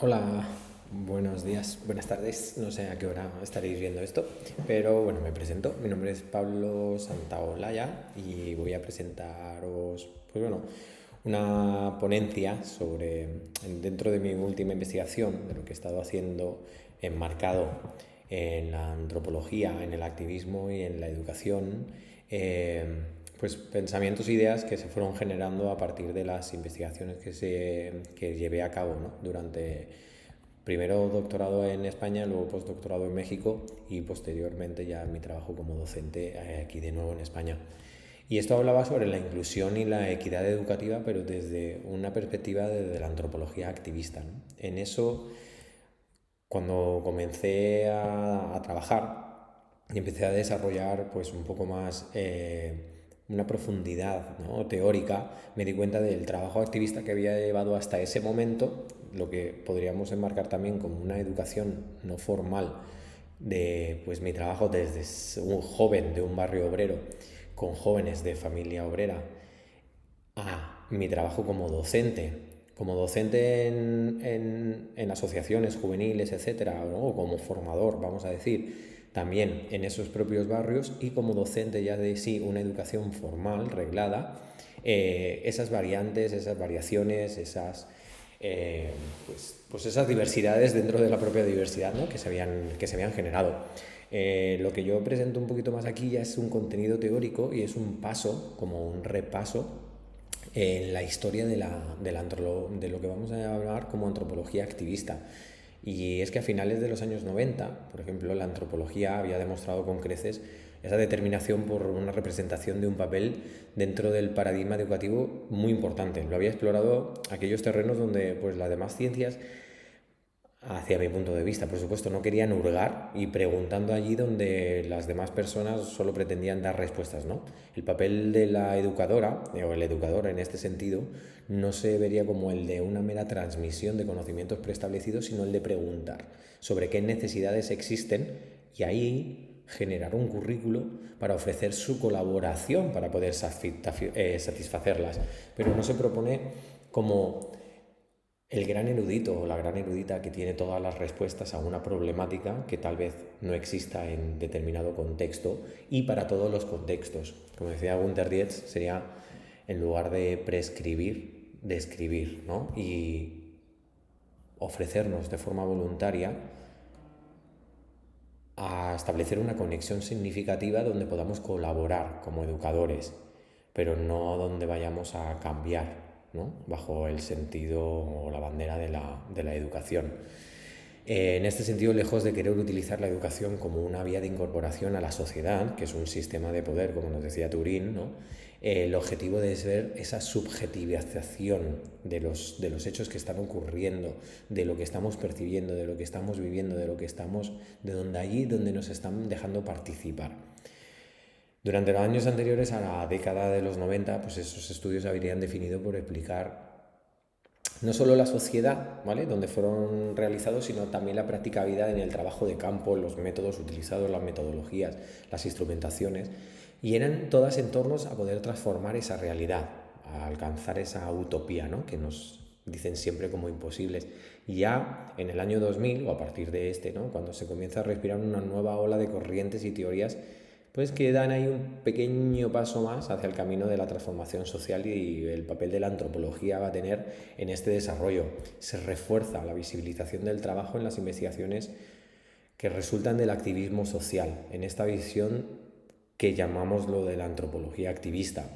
Hola, buenos días, buenas tardes, no sé a qué hora estaréis viendo esto, pero bueno, me presento. Mi nombre es Pablo Santaolalla y voy a presentaros, una ponencia sobre, dentro de mi última investigación, de lo que he estado haciendo enmarcado en la antropología, en el activismo y en la educación, eh, pues pensamientos e ideas que se fueron generando a partir de las investigaciones que llevé a cabo, ¿no? Durante primero doctorado en España, luego postdoctorado en México y posteriormente ya mi trabajo como docente aquí de nuevo en España. Y esto hablaba sobre la inclusión y la equidad educativa, pero desde una perspectiva de la antropología activista, ¿no? En eso, cuando comencé a trabajar y empecé a desarrollar pues un poco más una profundidad, ¿no?, teórica, me di cuenta del trabajo activista que había llevado hasta ese momento, lo que podríamos enmarcar también como una educación no formal de pues mi trabajo desde un joven de un barrio obrero con jóvenes de familia obrera a mi trabajo como docente en asociaciones juveniles, etcétera, ¿no? O como formador, vamos a decir, también en esos propios barrios, y como docente ya de sí una educación formal, reglada, esas variantes, esas variaciones, eh, pues esas diversidades dentro de la propia diversidad, ¿no?, que se habían generado. Lo que yo presento un poquito más aquí ya es un contenido teórico y es un paso, como un repaso en la historia de lo que vamos a hablar como antropología activista. Y es que a finales de los años 90, por ejemplo, la antropología había demostrado con creces esa determinación por una representación de un papel dentro del paradigma educativo muy importante. Lo había explorado aquellos terrenos donde pues, las demás ciencias, hacia mi punto de vista, por supuesto, no querían hurgar y preguntando allí donde las demás personas solo pretendían dar respuestas, ¿no? El papel de la educadora, o el educador en este sentido, no se vería como el de una mera transmisión de conocimientos preestablecidos, sino el de preguntar sobre qué necesidades existen y ahí generar un currículo para ofrecer su colaboración para poder satisfacerlas. Pero no se propone como el gran erudito o la gran erudita que tiene todas las respuestas a una problemática que tal vez no exista en determinado contexto y para todos los contextos. Como decía Gunther Dietz, sería, en lugar de prescribir, describir, ¿no? Y ofrecernos de forma voluntaria a establecer una conexión significativa donde podamos colaborar como educadores, pero no donde vayamos a cambiar, ¿no?, bajo el sentido o la bandera de la educación. En este sentido, lejos de querer utilizar la educación como una vía de incorporación a la sociedad, que es un sistema de poder, como nos decía Turín, ¿no?, el objetivo debe ser esa subjetivización de los hechos que están ocurriendo, de lo que estamos percibiendo, de lo que estamos viviendo, de donde allí donde nos están dejando participar. Durante los años anteriores a la década de los 90, pues esos estudios habrían definido por explicar no solo la sociedad, ¿vale?, donde fueron realizados, sino también la práctica vida en el trabajo de campo, los métodos utilizados, las metodologías, las instrumentaciones, y eran todas en torno a poder transformar esa realidad, a alcanzar esa utopía, ¿no?, que nos dicen siempre como imposibles. Y ya en el año 2000, o a partir de ¿no?, cuando se comienza a respirar una nueva ola de corrientes y teorías pues que dan ahí un pequeño paso más hacia el camino de la transformación social, y el papel de la antropología va a tener en este desarrollo. Se refuerza la visibilización del trabajo en las investigaciones que resultan del activismo social, en esta visión que llamamos lo de la antropología activista.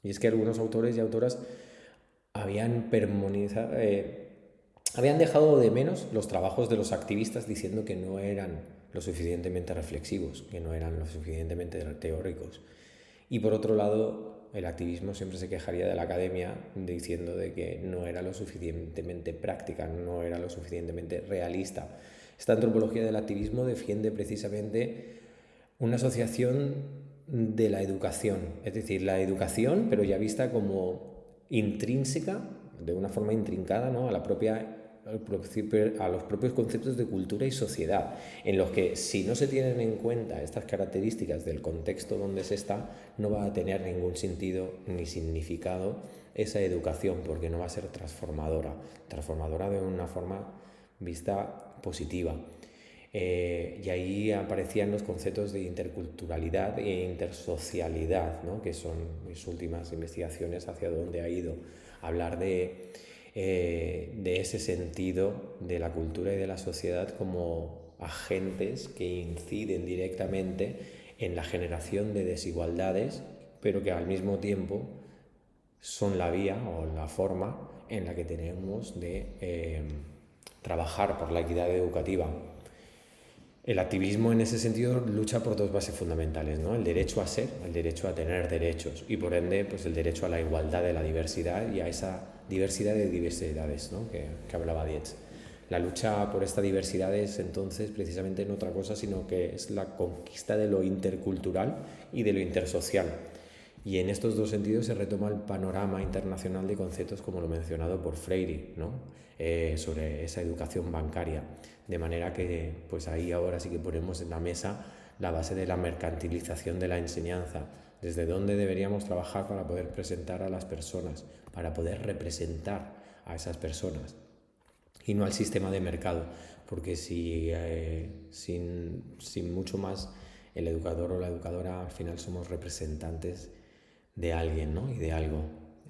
Y es que algunos autores y autoras habían habían dejado de menos los trabajos de los activistas diciendo que no eran lo suficientemente reflexivos, que no eran lo suficientemente teóricos. Y por otro lado, el activismo siempre se quejaría de la academia diciendo de que no era lo suficientemente práctica, no era lo suficientemente realista. Esta antropología del activismo defiende precisamente una asociación de la educación, es decir, la educación, pero ya vista como intrínseca, de una forma intrincada, ¿no?, a la propia a los propios conceptos de cultura y sociedad, en los que si no se tienen en cuenta estas características del contexto donde se está, no va a tener ningún sentido ni significado esa educación, porque no va a ser transformadora de una forma vista positiva. Y ahí aparecían los conceptos de interculturalidad e intersocialidad, ¿no? Que son mis últimas investigaciones hacia dónde ha ido. Hablar de ese sentido de la cultura y de la sociedad como agentes que inciden directamente en la generación de desigualdades, pero que al mismo tiempo son la vía o la forma en la que tenemos de trabajar por la equidad educativa. El activismo en ese sentido lucha por dos bases fundamentales, ¿no? El derecho a ser, el derecho a tener derechos y por ende pues el derecho a la igualdad de la diversidad y a esa diversidad de diversidades, ¿no? que hablaba Dietz. La lucha por esta diversidad es entonces precisamente no otra cosa sino que es la conquista de lo intercultural y de lo intersocial. Y en estos dos sentidos se retoma el panorama internacional de conceptos como lo mencionado por Freire, ¿no? Sobre esa educación bancaria. De manera que pues ahí ahora sí que ponemos en la mesa la base de la mercantilización de la enseñanza, desde dónde deberíamos trabajar para poder presentar a las personas, para poder representar a esas personas y no al sistema de mercado, porque si sin mucho más el educador o la educadora al final somos representantes de alguien, ¿no? Y de algo.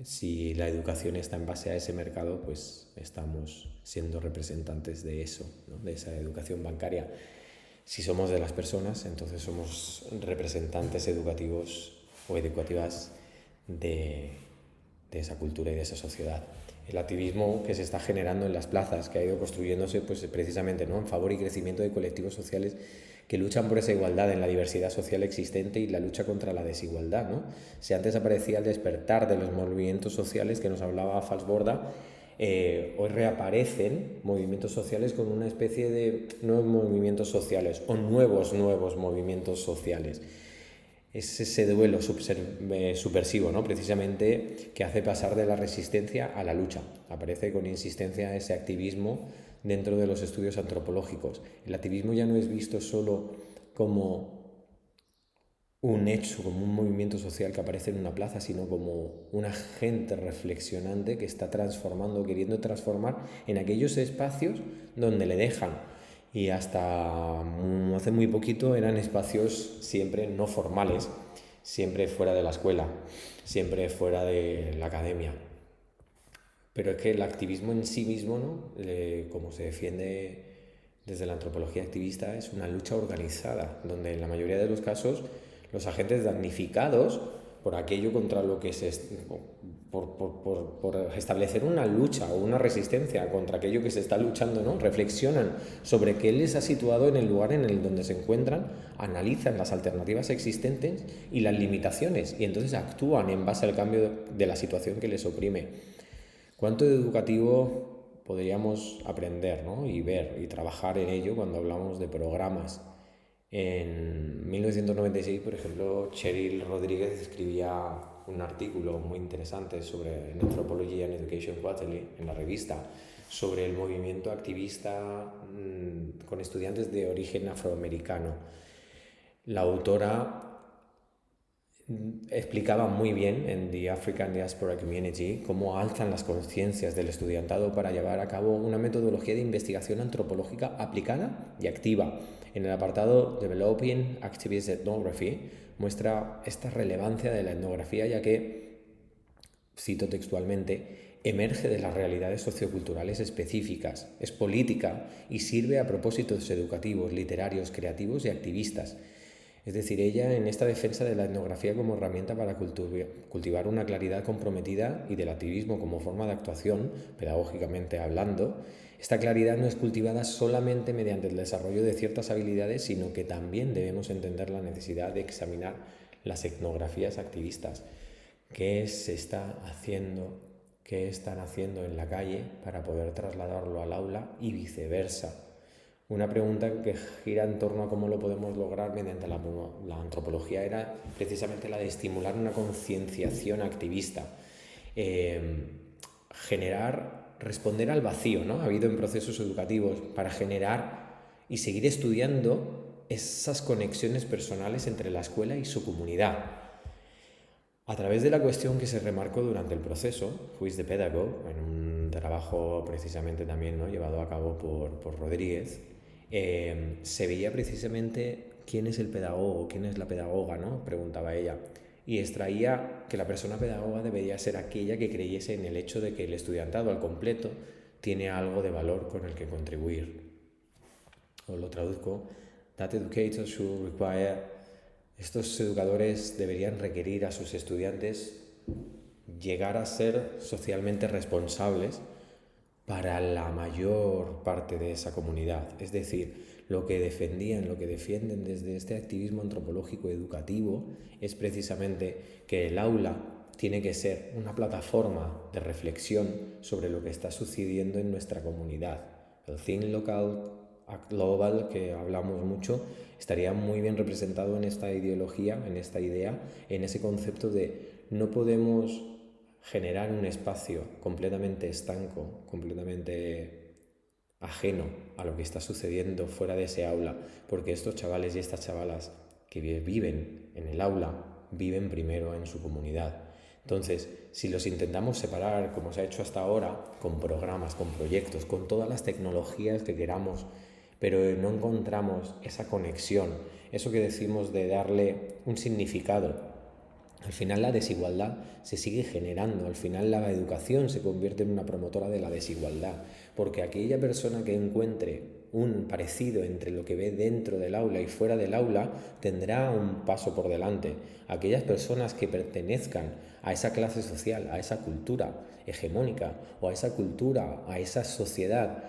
Si la educación está en base a ese mercado, pues estamos siendo representantes de eso, ¿no? De esa educación bancaria. Si somos de las personas, entonces somos representantes educativos o educativas de esa cultura y de esa sociedad. El activismo que se está generando en las plazas, que ha ido construyéndose pues precisamente, ¿no? En favor y crecimiento de colectivos sociales que luchan por esa igualdad en la diversidad social existente y la lucha contra la desigualdad, ¿no? Si antes aparecía el despertar de los movimientos sociales que nos hablaba Falsborda, hoy reaparecen movimientos sociales con una especie de nuevos movimientos sociales o nuevos movimientos sociales. Es ese duelo subversivo, ¿no? Precisamente que hace pasar de la resistencia a la lucha. Aparece con insistencia ese activismo dentro de los estudios antropológicos. El activismo ya no es visto solo como un hecho, como un movimiento social que aparece en una plaza, sino como un agente reflexionante que está transformando, queriendo transformar en aquellos espacios donde le dejan. Y hasta hace muy poquito eran espacios siempre no formales, siempre fuera de la escuela, siempre fuera de la academia. Pero es que el activismo en sí mismo, ¿no? Como se defiende desde la antropología activista, es una lucha organizada, donde en la mayoría de los casos los agentes damnificados por aquello contra lo que por establecer una lucha o una resistencia contra aquello que se está luchando, ¿no? Reflexionan sobre qué les ha situado en el lugar en el donde se encuentran, analizan las alternativas existentes y las limitaciones y entonces actúan en base al cambio de la situación que les oprime. ¿Cuánto de educativo podríamos aprender, ¿no? Y ver y trabajar en ello cuando hablamos de programas? En 1996, por ejemplo, Cheryl Rodríguez escribía un artículo muy interesante sobre Anthropology and Education Quarterly en la revista sobre el movimiento activista con estudiantes de origen afroamericano. La autora explicaba muy bien en The African Diaspora Community cómo alzan las conciencias del estudiantado para llevar a cabo una metodología de investigación antropológica aplicada y activa. En el apartado Developing Activist Ethnography muestra esta relevancia de la etnografía ya que, cito textualmente, emerge de las realidades socioculturales específicas, es política y sirve a propósitos educativos, literarios, creativos y activistas. Es decir, ella en esta defensa de la etnografía como herramienta para cultivar una claridad comprometida y del activismo como forma de actuación, pedagógicamente hablando, esta claridad no es cultivada solamente mediante el desarrollo de ciertas habilidades, sino que también debemos entender la necesidad de examinar las etnografías activistas. ¿Qué se está haciendo? ¿Qué están haciendo en la calle para poder trasladarlo al aula y viceversa? Una pregunta que gira en torno a cómo lo podemos lograr mediante la antropología era precisamente la de estimular una concienciación activista, generar responder al vacío, ¿no? Ha habido en procesos educativos para generar y seguir estudiando esas conexiones personales entre la escuela y su comunidad. A través de la cuestión que se remarcó durante el proceso, Who is the Pedagogue, en un trabajo precisamente también, ¿no?, llevado a cabo por Rodríguez, se veía precisamente quién es el pedagogo, quién es la pedagoga, ¿no?, preguntaba ella. Y extraía que la persona pedagoga debería ser aquella que creyese en el hecho de que el estudiantado al completo tiene algo de valor con el que contribuir. O lo traduzco: that educators should require. Estos educadores deberían requerir a sus estudiantes llegar a ser socialmente responsables para la mayor parte de esa comunidad. Es decir, lo que defienden desde este activismo antropológico educativo es precisamente que el aula tiene que ser una plataforma de reflexión sobre lo que está sucediendo en nuestra comunidad. El think local, act global, que hablamos mucho, estaría muy bien representado en esta ideología, en esta idea, en ese concepto de no podemos generar un espacio completamente estanco, completamente ajeno a lo que está sucediendo fuera de ese aula, porque estos chavales y estas chavalas que viven en el aula viven primero en su comunidad. Entonces, si los intentamos separar, como se ha hecho hasta ahora, con programas, con proyectos, con todas las tecnologías que queramos, pero no encontramos esa conexión, eso que decimos de darle un significado, al final la desigualdad se sigue generando, al final la educación se convierte en una promotora de la desigualdad, porque aquella persona que encuentre un parecido entre lo que ve dentro del aula y fuera del aula tendrá un paso por delante. Aquellas personas que pertenezcan a esa clase social, a esa cultura hegemónica o a esa cultura, a esa sociedad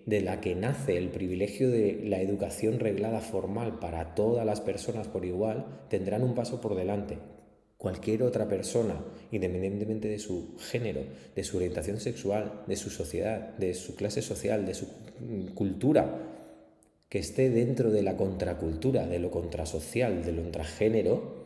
de la que nace el privilegio de la educación reglada formal para todas las personas por igual, tendrán un paso por delante. Cualquier otra persona, independientemente de su género, de su orientación sexual, de su sociedad, de su clase social, de su cultura, que esté dentro de la contracultura, de lo contrasocial, de lo intragénero,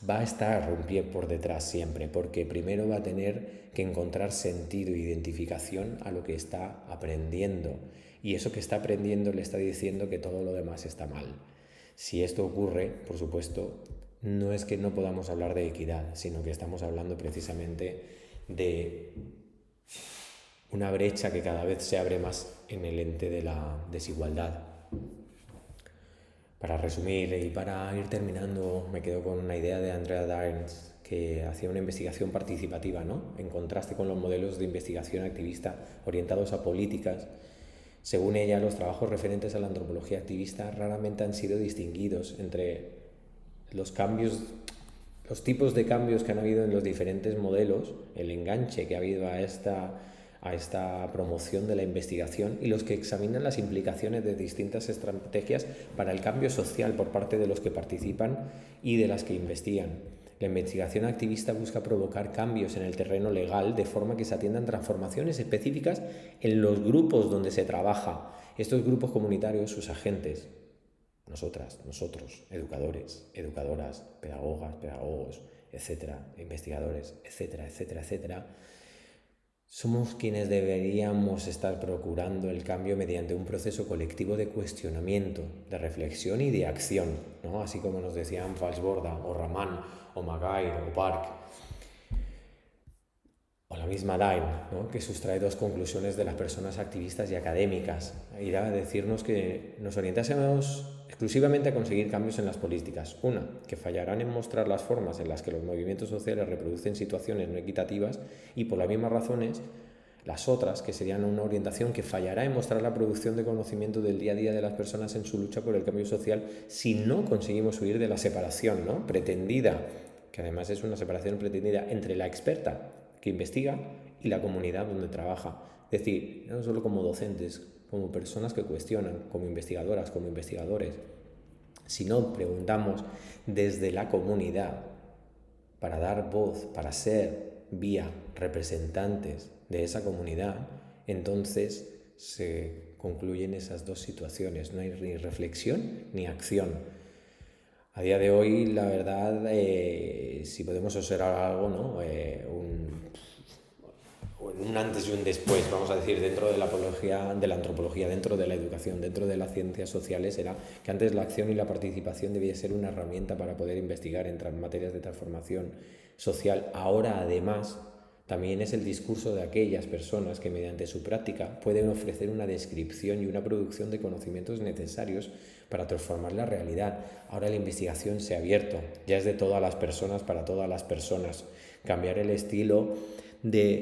va a estar un pie por detrás siempre, porque primero va a tener que encontrar sentido e identificación a lo que está aprendiendo, y eso que está aprendiendo le está diciendo que todo lo demás está mal. Si esto ocurre, por supuesto, no es que no podamos hablar de equidad, sino que estamos hablando precisamente de una brecha que cada vez se abre más en el ente de la desigualdad. Para resumir y para ir terminando, me quedo con una idea de Andrea Dairns, que hacía una investigación participativa, ¿no?, en contraste con los modelos de investigación activista orientados a políticas. Según ella, los trabajos referentes a la antropología activista raramente han sido distinguidos entre los tipos de cambios que han habido en los diferentes modelos, el enganche que ha habido a esta promoción de la investigación, y los que examinan las implicaciones de distintas estrategias para el cambio social por parte de los que participan y de las que investigan. La investigación activista busca provocar cambios en el terreno legal de forma que se atiendan transformaciones específicas en los grupos donde se trabaja. Estos grupos comunitarios, sus agentes, nosotras, nosotros, educadores, educadoras, pedagogas, pedagogos, etcétera, investigadores, etcétera, etcétera, etcétera, somos quienes deberíamos estar procurando el cambio mediante un proceso colectivo de cuestionamiento, de reflexión y de acción, ¿no?, así como nos decían Falsborda o Raman o Maguire o Park o la misma Dain, ¿no?, que sustrae dos conclusiones de las personas activistas y académicas. Irá a decirnos que nos orientásemos exclusivamente a conseguir cambios en las políticas. Una, que fallarán en mostrar las formas en las que los movimientos sociales reproducen situaciones no equitativas, y por las mismas razones las otras, que serían una orientación que fallará en mostrar la producción de conocimiento del día a día de las personas en su lucha por el cambio social si no conseguimos huir de la separación, ¿no?, pretendida, que además es una separación pretendida entre la experta que investiga y la comunidad donde trabaja. Es decir, no solo como docentes, como personas que cuestionan, como investigadoras, como investigadores. Si no preguntamos desde la comunidad para dar voz, para ser vía representantes de esa comunidad, entonces se concluyen esas dos situaciones. No hay ni reflexión ni acción. A día de hoy, la verdad, si podemos observar algo, ¿no?, un antes y un después, vamos a decir, dentro de la antropología, dentro de la educación, dentro de las ciencias sociales, era que antes la acción y la participación debía ser una herramienta para poder investigar en materias de transformación social. Ahora, además, también es el discurso de aquellas personas que mediante su práctica pueden ofrecer una descripción y una producción de conocimientos necesarios para transformar la realidad. Ahora la investigación se ha abierto, ya es de todas las personas para todas las personas. Cambiar el estilo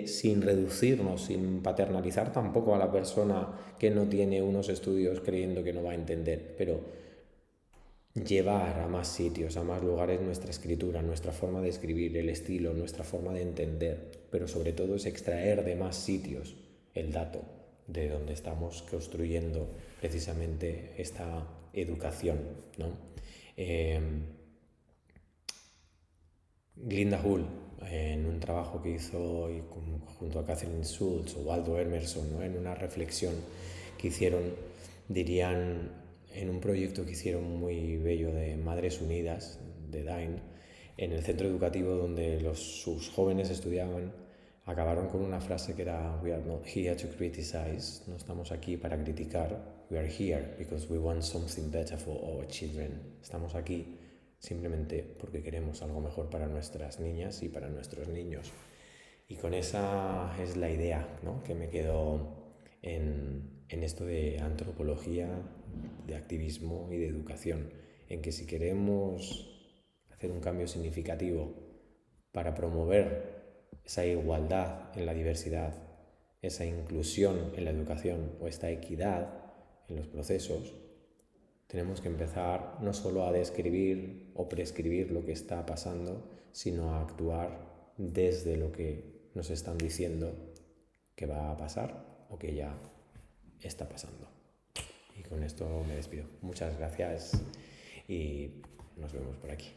sin reducirnos, sin paternalizar tampoco a la persona que no tiene unos estudios creyendo que no va a entender, pero llevar a más sitios, a más lugares nuestra escritura, nuestra forma de escribir, el estilo, nuestra forma de entender, pero sobre todo es extraer de más sitios el dato de donde estamos construyendo precisamente esta educación, ¿no? Glinda Hull, en un trabajo que hizo junto a Catherine Schultz o Waldo Emerson, ¿no? En una reflexión que hicieron, dirían, en un proyecto que hicieron muy bello de Madres Unidas, de Dain, en el centro educativo donde sus jóvenes estudiaban, acabaron con una frase que era: "We are not here to criticize", no estamos aquí para criticar, "we are here because we want something better for our children", estamos aquí simplemente porque queremos algo mejor para nuestras niñas y para nuestros niños. Y con esa es la idea, ¿no?, que me quedo en esto de antropología, de activismo y de educación, en que si queremos hacer un cambio significativo para promover esa igualdad en la diversidad, esa inclusión en la educación o esta equidad en los procesos, tenemos que empezar no solo a describir o prescribir lo que está pasando, sino a actuar desde lo que nos están diciendo que va a pasar o que ya está pasando. Y con esto me despido. Muchas gracias y nos vemos por aquí.